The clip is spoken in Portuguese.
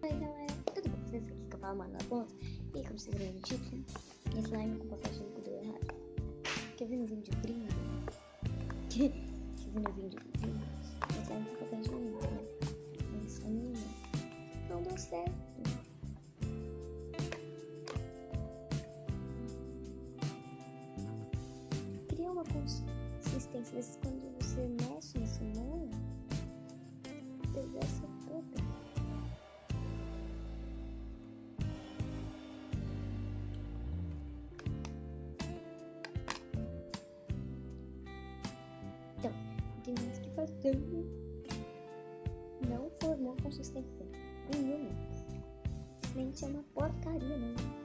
Oi galera, tudo bom? Vocês aqui que eu falo Mano Afonso. E como vocês viram no título, esse slime com papel higiênico deu errado. Quer ver no vídeo de brinde? Quer ver no vídeo de brinde? Esse slime com papel higiênico, né? Mas a minha não deu certo. Cria uma consistência desses quando você mexe nisso, não? Perder essa toda. Então, tem mais que fazer. Não formou consistência nenhuma. Simplesmente é uma porcaria, não.